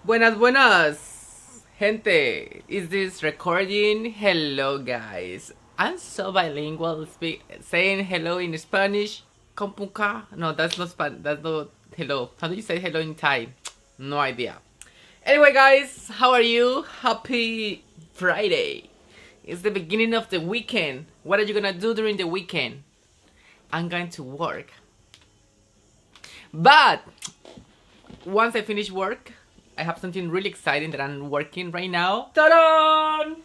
Buenas, buenas, gente. Is this recording? Hello, guys. I'm so bilingual, saying hello in Spanish. Compunca? No, that's not That's not hello. How do you say hello in Thai? No idea. Anyway, guys, how are you? Happy Friday. It's the beginning of the weekend. What are you gonna do during the weekend? I'm going to work. But once I finish work, I have something really exciting that I'm working right now. Ta-da!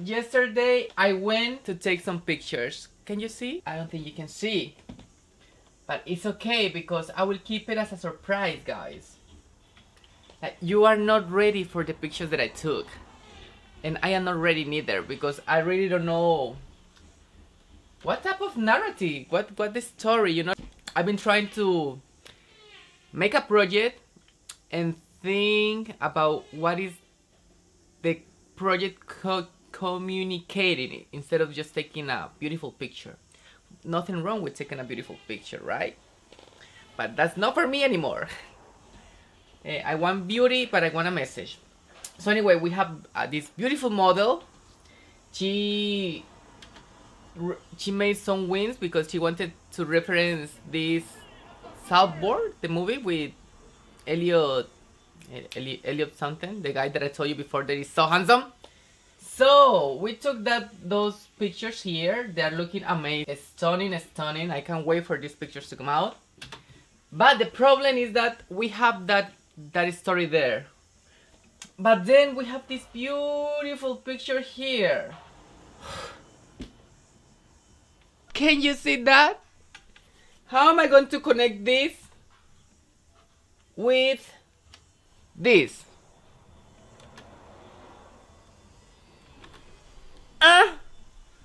Yesterday, I went to take some pictures. Can you see? I don't think you can see. But it's okay because I will keep it as a surprise, guys. You are not ready for the pictures that I took. And I am not ready neither because I really don't know what type of narrative, what the story, you know. I've been trying to make a project and think about what is the project communicating instead of just taking a beautiful picture. Nothing wrong with taking a beautiful picture, right? But that's not for me anymore. I want beauty, but I want a message. So anyway, we have this beautiful model. She made some wins because she wanted to reference this Southboard, the movie with Elliot something, the guy that I told you before that is so handsome. So we took those pictures here. They are looking amazing, stunning. I can't wait for these pictures to come out. But the problem is that we have that story there. But then we have this beautiful picture here. Can you see that? How am I going to connect this with this?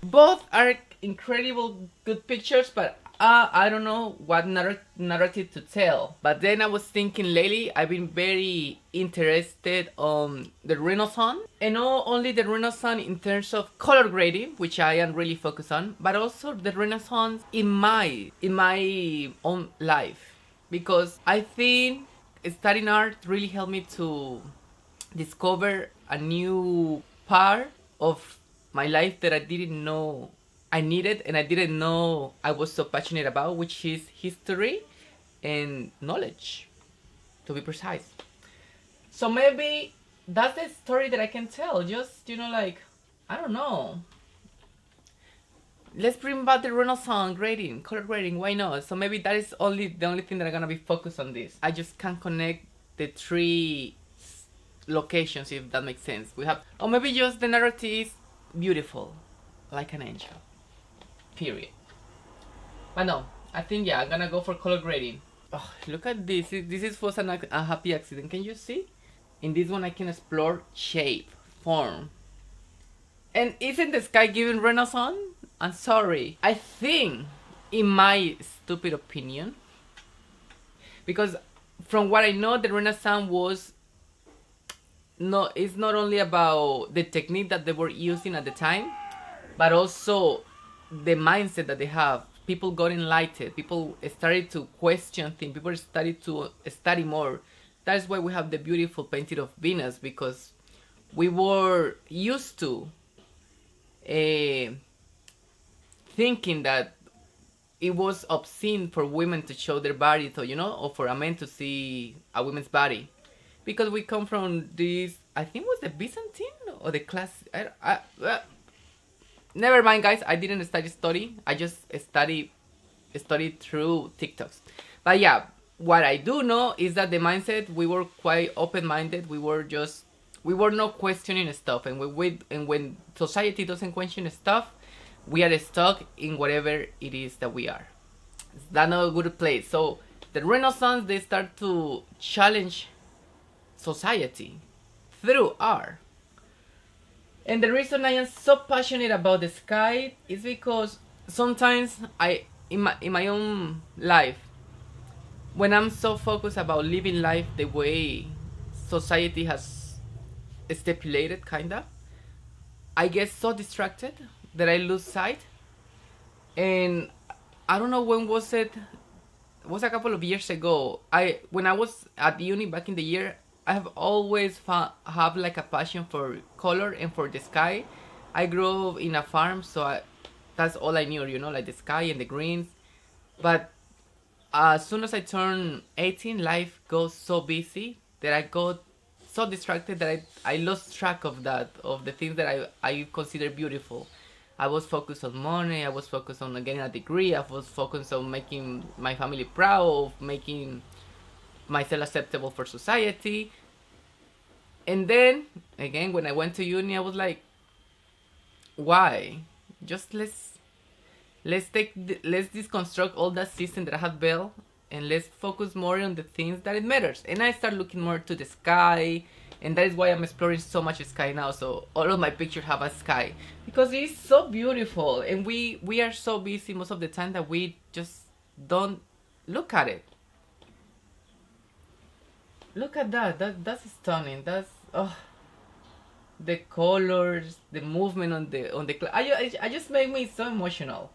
Both are incredible good pictures, but I don't know what narrative to tell. But then I was thinking lately, I've been very interested on the Renaissance, and not only the Renaissance in terms of color grading, which I am really focused on, but also the Renaissance in my own life, because I think studying art really helped me to discover a new part of my life that I didn't know I needed, and I didn't know I was so passionate about, which is history and knowledge, to be precise. So maybe that's the story that I can tell. Just, like, I don't know. Let's bring back the Renaissance grading, color grading, why not? So maybe that is the only thing that I'm gonna be focused on this. I just can't connect the three locations, if that makes sense. We have, or maybe just the narrative is beautiful, like an angel. Period. But no, I think I'm gonna go for color grading. Oh, look at this. This was a happy accident. Can you see? In this one I can explore shape, form. And isn't the sky giving Renaissance? I'm sorry. I think, in my stupid opinion, because from what I know, the Renaissance was it's not only about the technique that they were using at the time, but also the mindset that they have. People got enlightened. People started to question things. People started to study more. That's why we have the beautiful painting of Venus, because we were used to thinking that it was obscene for women to show their body, so, or for a man to see a woman's body, because we come from this. I think it was the Byzantine or the class. Never mind, guys. I didn't study. I just studied through TikToks. But yeah, what I do know is that the mindset, we were quite open-minded. We were not questioning stuff, and when society doesn't question stuff, we are stuck in whatever it is that we are. That's not a good place. So the Renaissance, they start to challenge society through art. And the reason I am so passionate about the sky is because sometimes in my own life, when I'm so focused about living life the way society has stipulated, kinda, I get so distracted that I lose sight. And I don't know when was it. It was a couple of years ago. When I was at uni back in the year, I have always have like a passion for color and for the sky. I grew up in a farm, so that's all I knew, you know, like the sky and the greens. But as soon as I turned 18, life goes so busy that I got so distracted that I lost track of that, of the things that I consider beautiful. I was focused on money, I was focused on getting a degree, I was focused on making my family proud, making myself acceptable for society. And then, again, when I went to uni, I was like, why? Just let's deconstruct all that system that I have built, and let's focus more on the things that it matters. And I start looking more to the sky, and that is why I'm exploring so much sky now. So all of my pictures have a sky because it's so beautiful, and we are so busy most of the time that we just don't look at it. Look at that. That's stunning. That's the colors, the movement on the I just make me so emotional.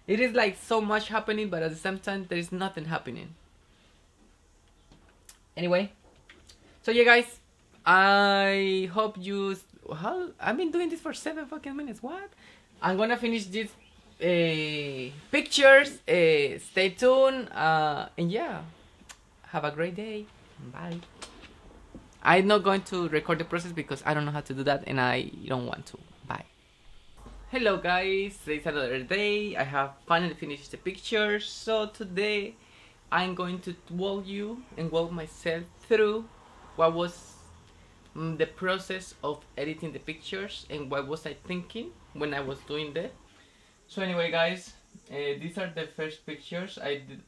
It is like so much happening, but at the same time, there is nothing happening. Anyway, so yeah, guys, I hope you. How I've been doing this for 7 fucking minutes. What? I'm gonna finish these pictures. Stay tuned. And yeah, have a great day. Bye. I'm not going to record the process because I don't know how to do that, and I don't want to. Bye. Hello guys, today's another day. I have finally finished the pictures, so today I'm going to walk you and walk myself through what was the process of editing the pictures and what was I thinking when I was doing that. So anyway guys, these are the first pictures I did.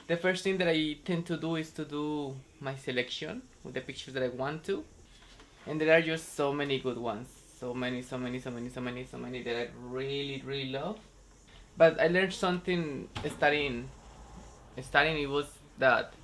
The first thing that I tend to do is to do my selection with the pictures that I want to, and there are just so many good ones. So many that I really love. But I learned something studying it was that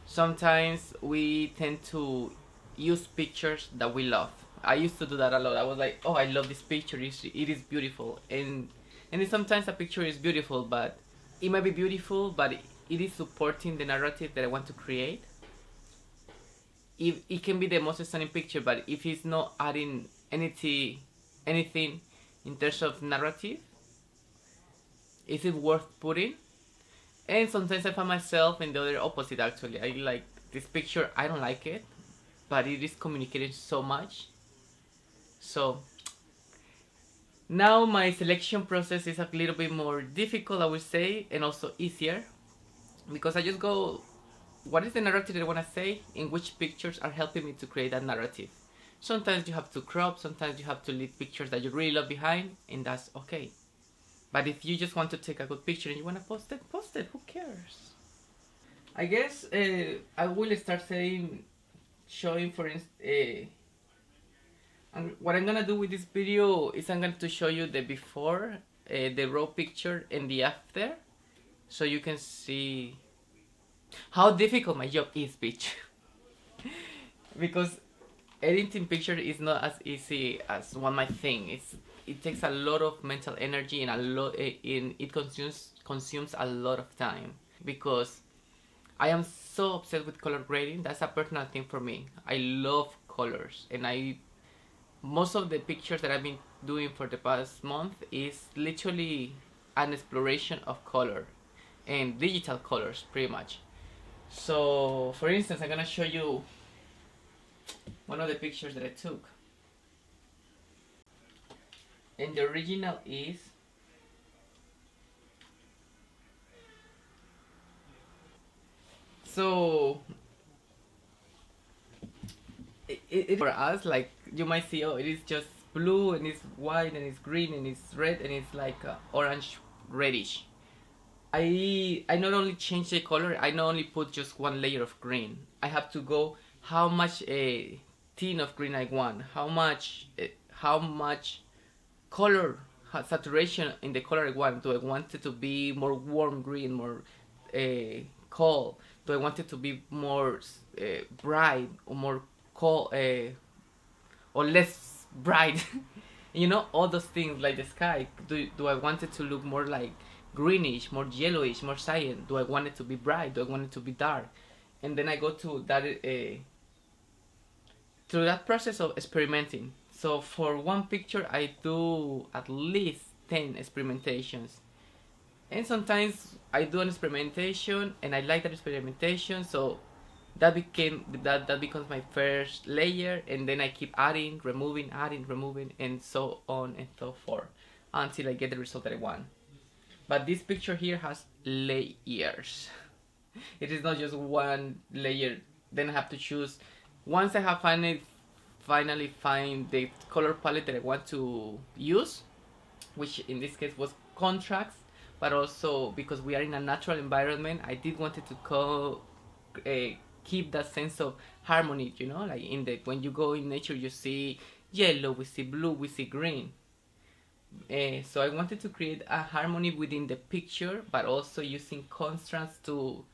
sometimes we tend to use pictures that we love. I used to do that a lot. I was like, oh, I love this picture, it is beautiful. And then sometimes a picture is beautiful, but it might be beautiful, but it is supporting the narrative that I want to create. If it can be the most stunning picture, but if it's not adding anything in terms of narrative, is it worth putting? And sometimes I find myself in the other opposite. Actually, I like this picture, I don't like it, but it is communicating so much. So now my selection process is a little bit more difficult, I would say, and also easier, because I just go, what is the narrative that I want to say, and which pictures are helping me to create that narrative. Sometimes you have to crop, sometimes you have to leave pictures that you really love behind, and that's okay. But if you just want to take a good picture and you want to post it, who cares? I guess I will start showing for instance, what I'm gonna do with this video is I'm going to show you the before, the raw picture, and the after, so you can see how difficult my job is, bitch. Because editing picture is not as easy as one might think. It takes a lot of mental energy, and it consumes a lot of time, because I am so obsessed with color grading. That's a personal thing for me. I love colors, and most of the pictures that I've been doing for the past month is literally an exploration of color and digital colors, pretty much. So for instance, I'm gonna show you one of the pictures that I took, and the original is so it for us, like, you might see, oh, it is just blue and it's white and it's green and it's red and it's like orange reddish. I not only change the color, I not only put just one layer of green. I have to go how much tint of green I want, how much color saturation in the color I want. Do I want it to be more warm green, more cold? Do I want it to be more bright, or more cold, or less bright? You know, all those things, like the sky. Do I want it to look more like greenish, more yellowish, more cyan? Do I want it to be bright? Do I want it to be dark? And then I go to that through that process of experimenting. So for one picture, I do at least 10 experimentations. And sometimes I do an experimentation and I like that experimentation, so that becomes my first layer, and then I keep adding, removing, and so on and so forth until I get the result that I want. But this picture here has layers. It is not just one layer. Then I have to choose. Once I have finally find the color palette that I want to use, which in this case was contrast, but also because we are in a natural environment, I did wanted to keep that sense of harmony. You know, like when you go in nature, you see yellow, we see blue, we see green. So I wanted to create a harmony within the picture, but also using contrast to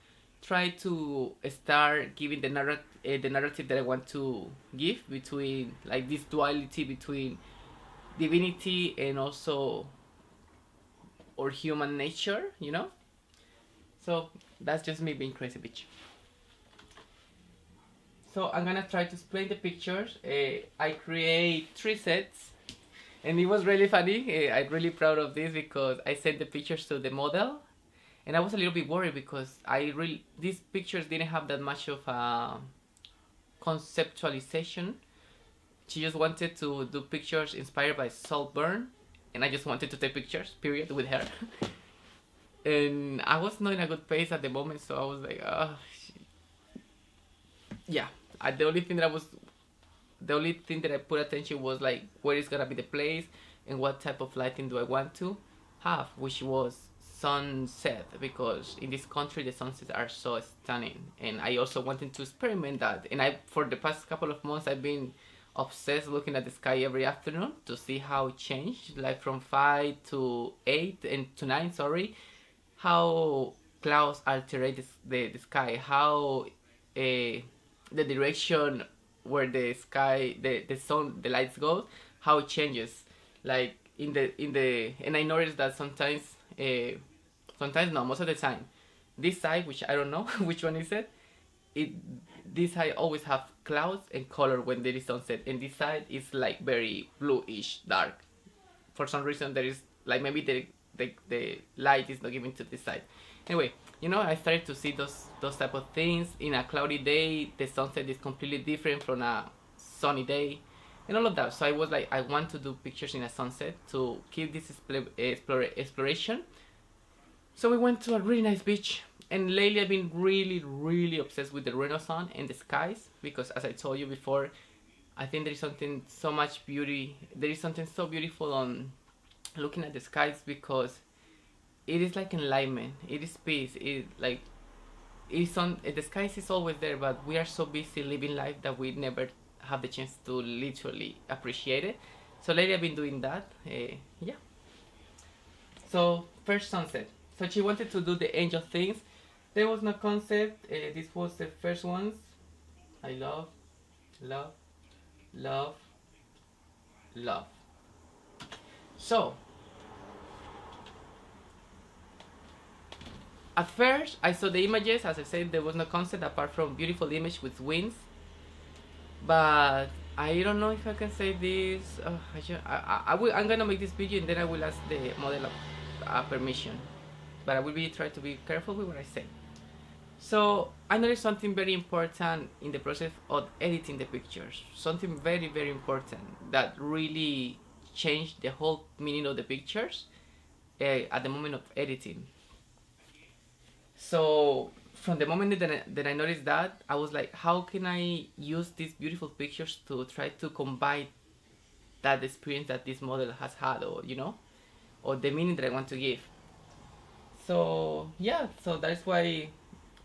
try to start giving the narrative that I want to give, between like this duality between divinity and also or human nature, you know. So that's just me being crazy bitch. So I'm gonna try to explain the pictures. I create 3 sets, and it was really funny. I'm really proud of this because I sent the pictures to the model, and I was a little bit worried because these pictures didn't have that much of a conceptualization. She just wanted to do pictures inspired by Saltburn, and I just wanted to take pictures, period, with her. And I was not in a good pace at the moment, so I was like, yeah. The only thing that I put attention was like where is gonna be the place and what type of lighting do I want to have, which was sunset, because in this country the sunsets are so stunning, and I also wanted to experiment that. And for the past couple of months I've been obsessed looking at the sky every afternoon to see how it changed, like from 5 to 8 and to 9, sorry, how clouds alter the sky, how the direction where the sky, the sun, the lights go, how it changes. Like in the and I noticed that sometimes no, most of the time, this side, which I don't know which one is this side always have clouds and color when there is sunset, and this side is like very bluish dark. For some reason there is like maybe the light is not given to this side. Anyway, you know, I started to see those type of things. In a cloudy day, the sunset is completely different from a sunny day, and all of that. So I was like, I want to do pictures in a sunset to keep this exploration. So we went to a really nice beach, and lately I've been really obsessed with the Renaissance and the skies, because as I told you before, I think there is something so much beauty. There is something so beautiful on looking at the skies, because it is like enlightenment, it is peace, the skies is always there, but we are so busy living life that we never have the chance to literally appreciate it. So lately I've been doing that. Yeah. So first sunset. So she wanted to do the angel things. There was no concept. This was the first ones. I love. So at first, I saw the images. As I said, there was no concept apart from beautiful image with wings. But I don't know if I can say this. I'm gonna make this video and then I will ask the model permission. But I will try to be careful with what I say. So I noticed something very important in the process of editing the pictures. Something very important that really changed the whole meaning of the pictures at the moment of editing. So from the moment that I noticed that, I was like, how can I use these beautiful pictures to try to combine that experience that this model has had, or you know, or the meaning that I want to give. So yeah, so that's why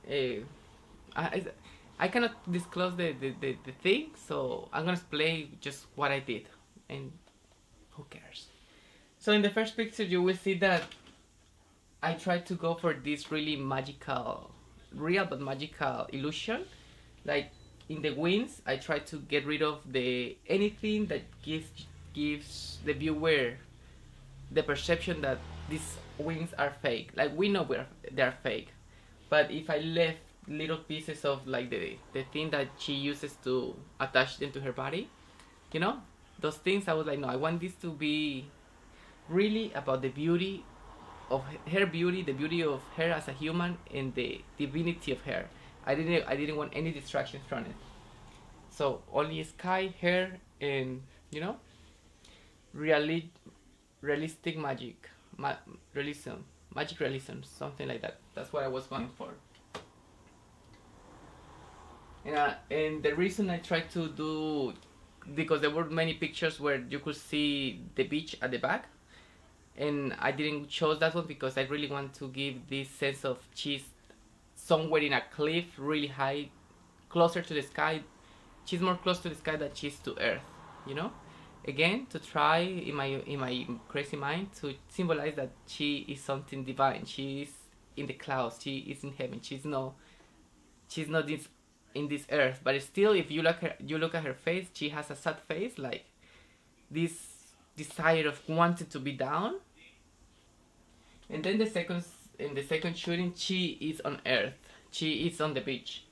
I cannot disclose the thing, so I'm gonna explain just what I did, and who cares. So in the first picture you will see that I tried to go for this really magical, real but magical illusion. Like in the wings, I tried to get rid of anything that gives the viewer the perception that these wings are fake. Like we know they are fake, but if I left little pieces of like the thing that she uses to attach them to her body, you know, those things. I was like, no, I want this to be really about the beauty of her beauty, the beauty of her as a human, and the divinity of her. I didn't want any distractions from it. So only sky, hair, and you know, reali- realistic magic, realism, magic realism, something like that. That's what I was going for. And the reason I tried to do, because there were many pictures where you could see the beach at the back, and I didn't choose that one because I really want to give this sense of she's somewhere in a cliff, really high, closer to the sky. She's more close to the sky than she is to Earth, you know. Again, to try in my crazy mind to symbolize that she is something divine. She is in the clouds. She is in heaven. She's not this in this earth. But still, if you look at her face. She has a sad face, like this desire of wanting to be down. And then in the second shooting, she is on Earth. She is on the beach.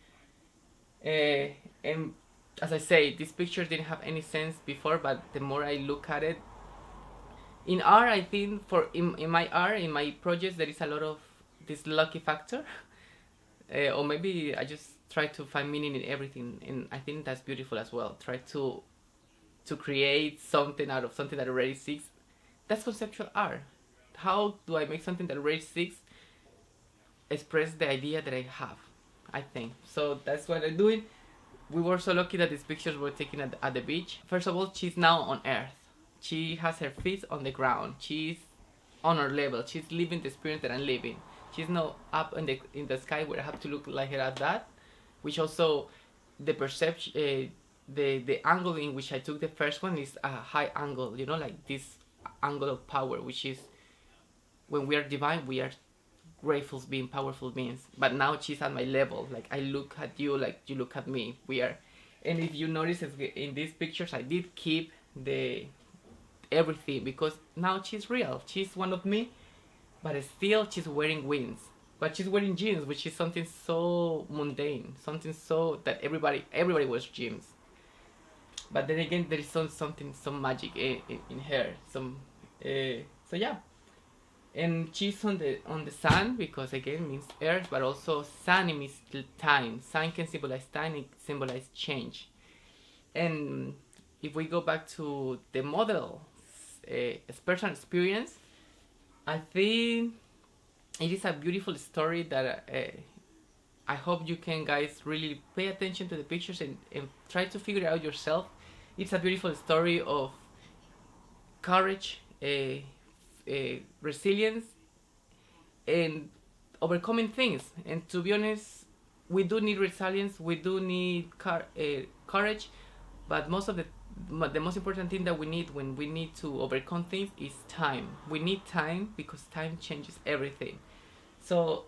And as I say, this picture didn't have any sense before, but the more I look at it, in art, I think in my art, in my projects, there is a lot of this lucky factor, or maybe I just try to find meaning in everything, and I think that's beautiful as well. Try to create something out of something that already exists. That's conceptual art. How do I make something that already exists express the idea that I have? I think so. That's what I'm doing. We were so lucky that these pictures were taken at the beach. First of all, she's now on Earth. She has her feet on the ground. She's on our level. She's living the experience that I'm living. She's not up in the sky where I have to look like her at that. Which also, the perception, the angle in which I took the first one is a high angle. You know, like this angle of power, which is when we are divine, we are grateful being, powerful beings. But now she's at my level. Like I look at you, like you look at me. We are, and if you notice in these pictures, I did keep the everything because now she's real. She's one of me, but still she's wearing wings. But she's wearing jeans, which is something so mundane, something so that everybody wears jeans. But then again, there is some magic in her. So yeah. And she's on the sun because again means earth, but also sun it means time. Sun can symbolize time, it symbolize change. And if we go back to the model, personal experience, I think it is a beautiful story that I hope you can guys really pay attention to the pictures and try to figure it out yourself. It's a beautiful story of courage, resilience, and overcoming things. And to be honest, we do need resilience, we do need courage, but the most important thing that we need when we need to overcome things is time. We need time because time changes everything. So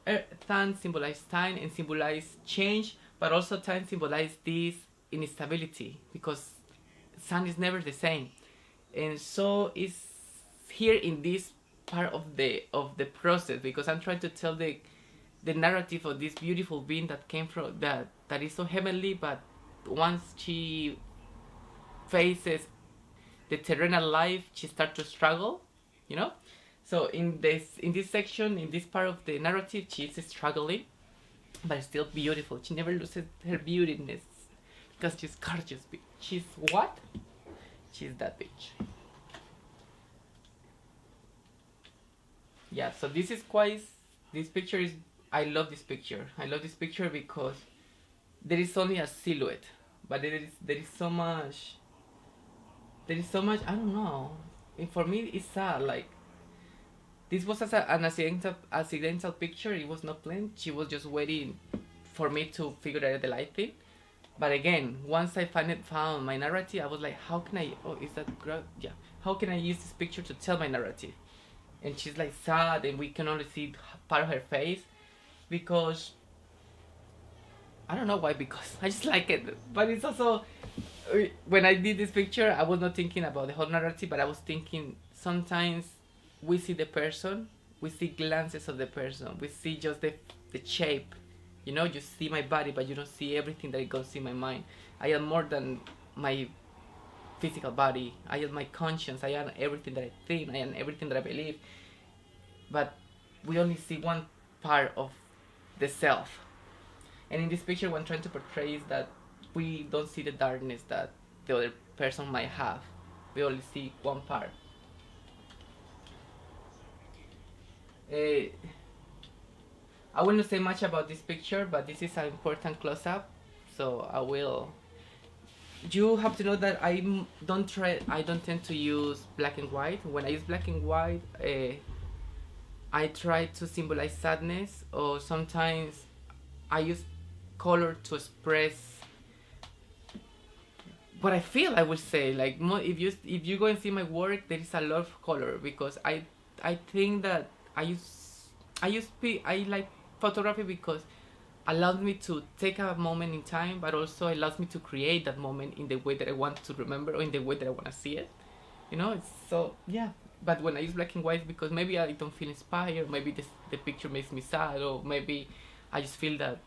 sun symbolizes time and symbolizes change, but also time symbolizes this instability because sun is never the same. And so it's here in this part of the process because I'm trying to tell the narrative of this beautiful being that came from that is so heavenly, but once she faces the terrenal life, she starts to struggle, you know. So in this section, in this part of the narrative, she's struggling, but still beautiful. She never loses her beautiness because she's gorgeous. She's what? She's that bitch. Yeah. So this picture is. I love this picture. I love this picture because there is only a silhouette, but there is so much. There is so much. I don't know. And for me, it's sad. Like this was an accidental picture. It was not planned. She was just waiting for me to figure out the light thing. But again, once I found my narrative, I was like, how can I? Oh, is that yeah? How can I use this picture to tell my narrative? And she's like sad, and we can only see part of her face because I don't know why. Because I just like it, but it's also when I did this picture, I was not thinking about the whole narrative, but I was thinking sometimes we see the person, we see glances of the person, we see just the shape, You know, you see my body, but you don't see everything that goes in my mind. I am more than my physical body. I am my conscience. I am everything that I think. I am everything that I believe. But we only see one part of the self. And in this picture, what I'm trying to portray is that we don't see the darkness that the other person might have. We only see one part. I will not say much about this picture, but this is an important close-up, so I will. You have to know that I don't tend to use black and white. When I use black and white, I try to symbolize sadness, or sometimes I use color to express what I feel. I would say, like, if you go and see my work, there is a lot of color, because I think that I like photography because allows me to take a moment in time, but also allows me to create that moment in the way that I want to remember, or in the way that I want to see it. You know, it's so, yeah. But when I use black and white, because maybe I don't feel inspired, maybe the picture makes me sad, or maybe I just feel that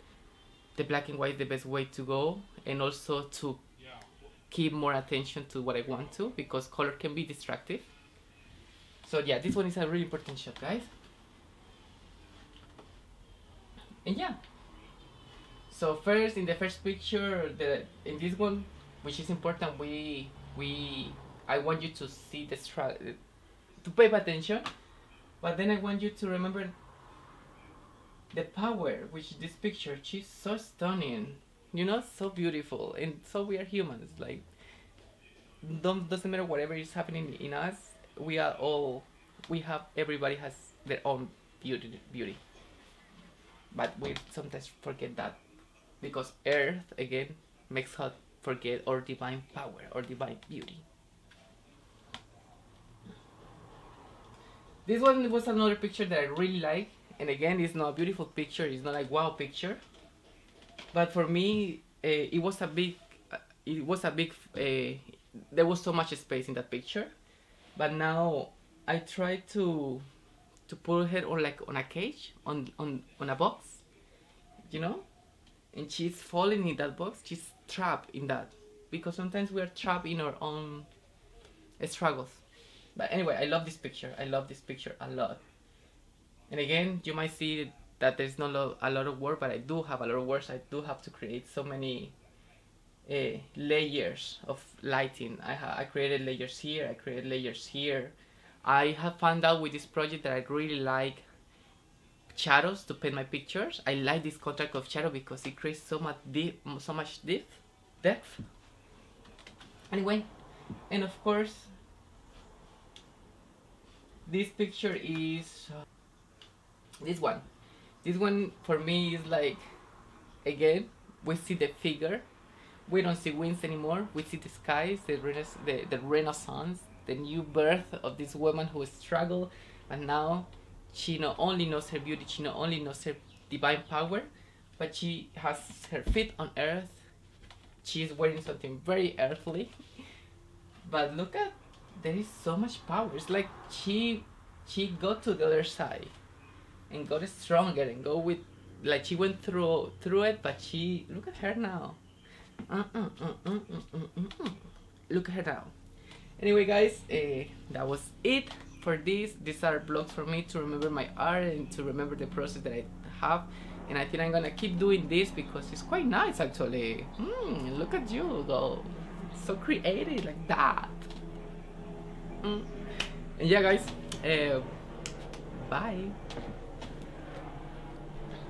the black and white is the best way to go, and also to keep more attention to what I want to, because color can be distractive. So yeah, this one is a really important shot, guys. And yeah, so first, in the first picture, in this one, which is important, I want you to see to pay attention, but then I want you to remember the power, which this picture, she's so stunning, you know, so beautiful, and so we are humans, like, doesn't matter whatever is happening in us, everybody has their own beauty. But we sometimes forget that, because Earth, again, makes us forget our divine power, or divine beauty. This one was another picture that I really like, and again, it's not a beautiful picture, it's not like wow picture, but for me, it was a big, there was so much space in that picture, but now I try to put her on a cage, on a box, you know, and she's falling in that box. She's trapped in that, because sometimes we are trapped in our own struggles. But anyway, I love this picture. I love this picture a lot. And again, you might see that there's not a lot of work, but I do have a lot of work. I do have to create so many layers of lighting. I created layers here. I created layers here. I have found out with this project that I really like shadows to paint my pictures. I like this contrast of shadow because it creates so much depth. Anyway, and of course, this picture is this one. This one for me is like, again, we see the figure. We don't see wings anymore. We see the skies, the renaissance, the new birth of this woman who struggled, but now she not only knows her beauty, she not only knows her divine power, but she has her feet on earth. She is wearing something very earthly, but look at, there is so much power. It's like she got to the other side and got stronger and go with, like, she went through it, but she, look at her now. Look at her now. Anyway, guys, that was it for this. These are vlogs for me to remember my art and to remember the process that I have. And I think I'm gonna keep doing this because it's quite nice, actually. Look at you go, so creative like that. And yeah, guys, bye.